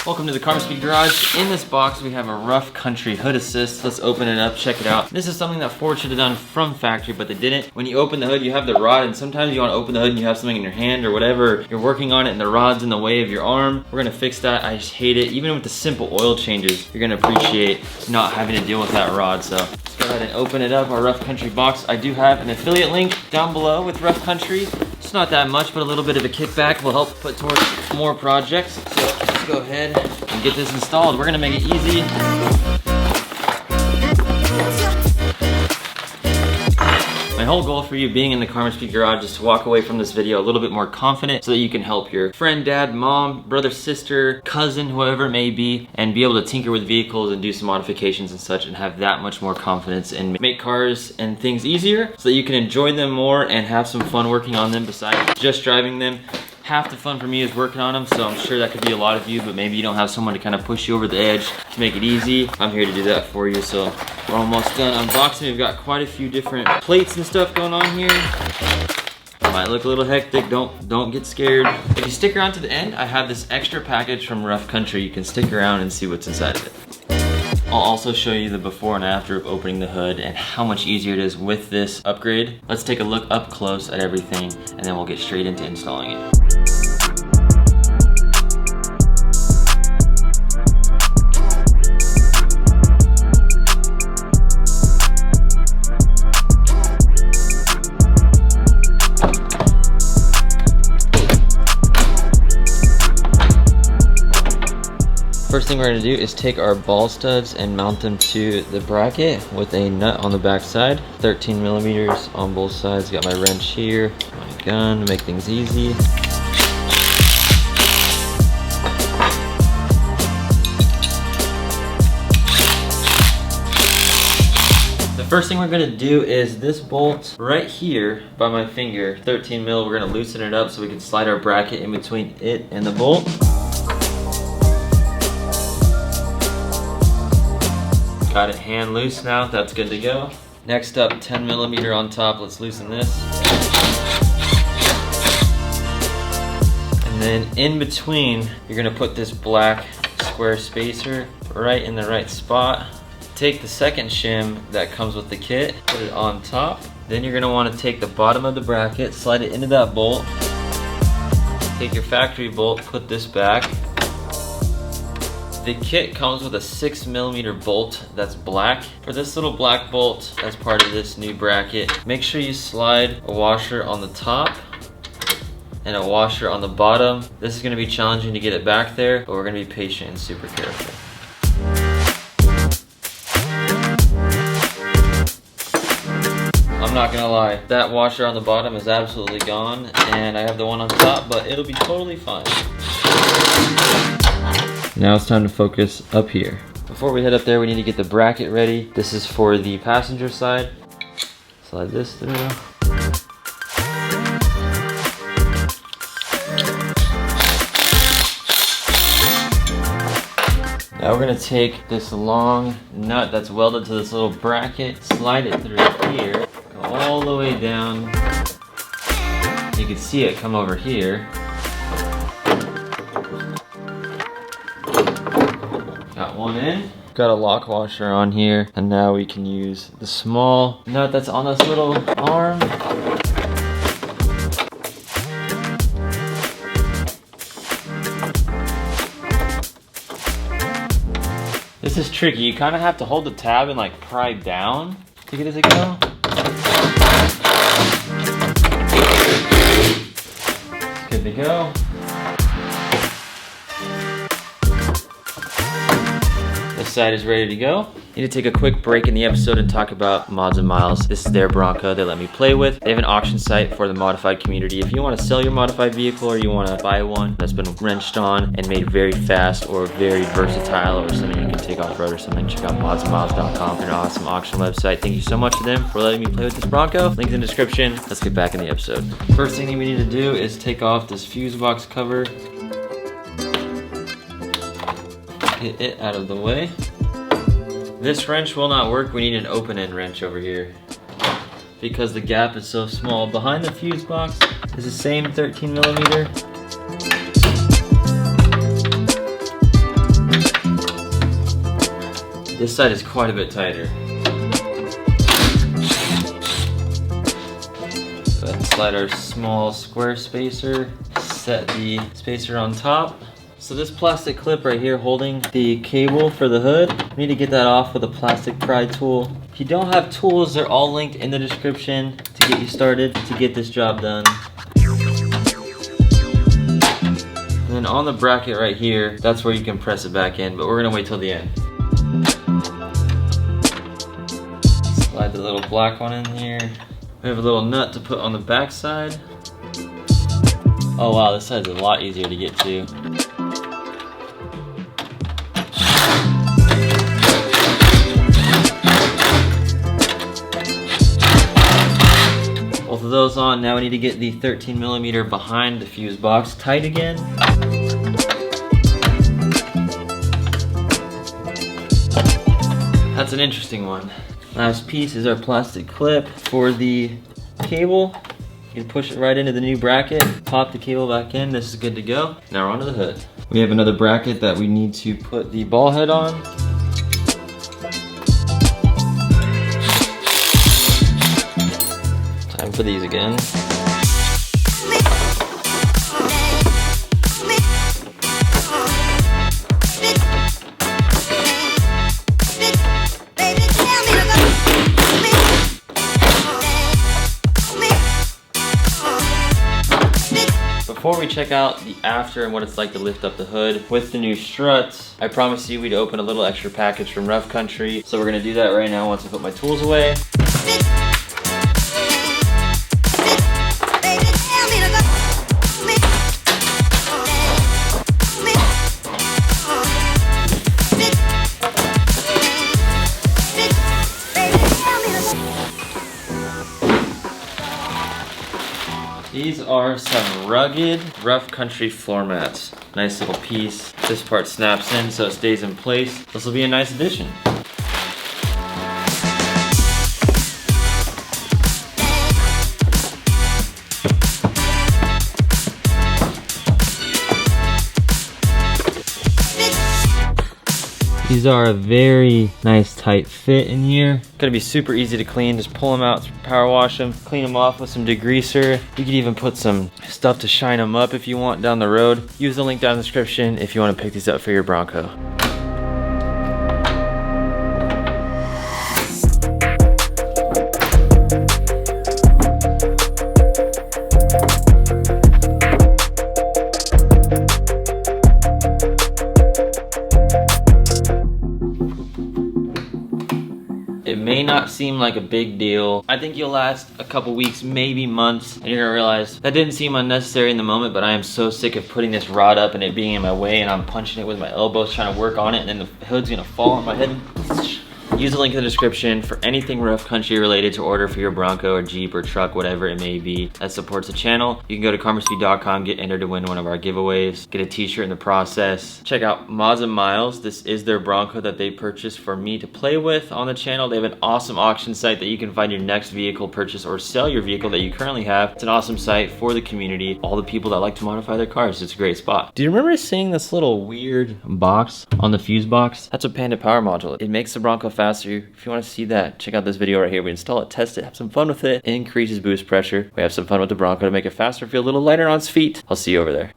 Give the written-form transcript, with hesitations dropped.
Welcome to the Car Speed Garage. In this box we have a Rough Country hood assist. Let's open it up, check it out. This is something that Ford should have done from factory, but they didn't. When you open the hood, you have the rod, and sometimes you want to open the hood and you have something in your hand or whatever. You're working on it and the rod's in the way of your arm. We're gonna fix that. I just hate it. Even with the simple oil changes, you're gonna appreciate not having to deal with that rod. So let's go ahead and open it up, our Rough Country box. I do have an affiliate link down below with Rough Country. It's not that much, but a little bit of a kickback will help put towards more projects. So let's go ahead and get this installed. We're gonna make it easy. My whole goal for you being in the Car Speed Garage is to walk away from this video a little bit more confident so that you can help your friend, dad, mom, brother, sister, cousin, whoever it may be, and be able to tinker with vehicles and do some modifications and such and have that much more confidence and make cars and things easier so that you can enjoy them more and have some fun working on them besides just driving them. Half the fun for me is working on them, so I'm sure that could be a lot of you, but maybe you don't have someone to kind of push you over the edge to make it easy. I'm here to do that for you, so we're almost done unboxing. We've got quite a few different plates and stuff going on here. It might look a little hectic, don't get scared. If you stick around to the end, I have this extra package from Rough Country. You can stick around and see what's inside of it. I'll also show you the before and after of opening the hood and how much easier it is with this upgrade. Let's take a look up close at everything and then we'll get straight into installing it. First thing we're going to do is take our ball studs and mount them to the bracket with a nut on the back side. 13 millimeters on both sides. Got my wrench here, my gun to make things easy. The first thing we're going to do is this bolt right here by my finger, 13 mil. We're going to loosen it up so we can slide our bracket in between it and the bolt. Got it hand loose now, that's good to go. Next up, 10 millimeter on top, let's loosen this. And then in between, you're gonna put this black square spacer right in the right spot. Take the second shim that comes with the kit, put it on top. Then you're gonna wanna take the bottom of the bracket, slide it into that bolt. Take your factory bolt, put this back. The kit comes with a 6 millimeter bolt that's black. For this little black bolt, as part of this new bracket, make sure you slide a washer on the top and a washer on the bottom. This is gonna be challenging to get it back there, but we're gonna be patient and super careful. I'm not gonna lie, that washer on the bottom is absolutely gone, and I have the one on top, but it'll be totally fine. Now it's time to focus up here. Before we head up there, we need to get the bracket ready. This is for the passenger side. Slide this through. Now we're gonna take this long nut that's welded to this little bracket, slide it through here, go all the way down. You can see it come over here. Got one in. Got a lock washer on here, and now we can use the small nut that's on this little arm. This is tricky. You kind of have to hold the tab and like pry down to get it to go. It's good to go. This side is ready to go. Need to take a quick break in the episode and talk about Mods and Miles. This is their Bronco they let me play with. They have an auction site for the modified community. If you want to sell your modified vehicle or you want to buy one that's been wrenched on and made very fast or very versatile or something you can take off-road or something, check out modsandmiles.com. They're an awesome auction website. Thank you so much to them for letting me play with this Bronco. Link's in the description. Let's get back in the episode. First thing we need to do is take off this fuse box cover. Get it out of the way. This wrench will not work. We need an open end wrench over here because the gap is so small. Behind the fuse box is the same 13 millimeter. This side is quite a bit tighter. Go ahead and slide our small square spacer. Set the spacer on top. So this plastic clip right here holding the cable for the hood, we need to get that off with a plastic pry tool. If you don't have tools, they're all linked in the description to get you started to get this job done. And then on the bracket right here, that's where you can press it back in, but we're gonna wait till the end. Slide the little black one in here. We have a little nut to put on the back side. Oh wow, this side's a lot easier to get to. Both of those on. Now we need to get the 13mm behind the fuse box tight again. That's an interesting one. Last piece is our plastic clip for the cable. You can push it right into the new bracket, pop the cable back in. This is good to go. Now we're onto the hood. We have another bracket that we need to put the ball head on. Time for these again. Before we check out the after and what it's like to lift up the hood with the new struts, I promised you we'd open a little extra package from Rough Country. So we're gonna do that right now once I put my tools away. These are some rugged Rough Country floor mats. Nice little piece. This part snaps in so it stays in place. This will be a nice addition. These are a very nice tight fit in here. Gonna be super easy to clean. Just pull them out, power wash them, clean them off with some degreaser. You could even put some stuff to shine them up if you want down the road. Use the link down in the description if you want to pick these up for your Bronco. It may not seem like a big deal. I think you'll last a couple weeks, maybe months, and you're gonna realize that didn't seem unnecessary in the moment, but I am so sick of putting this rod up and it being in my way, and I'm punching it with my elbows trying to work on it, and then the hood's gonna fall on my head. Use the link in the description for anything Rough Country related to order for your Bronco or Jeep or truck, whatever it may be that supports the channel. You can go to karmaspeed.com, get entered to win one of our giveaways, get a t-shirt in the process. Check out Mods and Miles. This is their Bronco that they purchased for me to play with on the channel. They have an awesome auction site that you can find your next vehicle purchase or sell your vehicle that you currently have. It's an awesome site for the community, all the people that like to modify their cars. It's a great spot. Do you remember seeing this little weird box on the fuse box? That's a Panda power module. It makes the Bronco faster. If you want to see that, check out this video right here. We install it, test it, have some fun with it. It increases boost pressure. We have some fun with the Bronco to make it faster, feel a little lighter on its feet. I'll see you over there.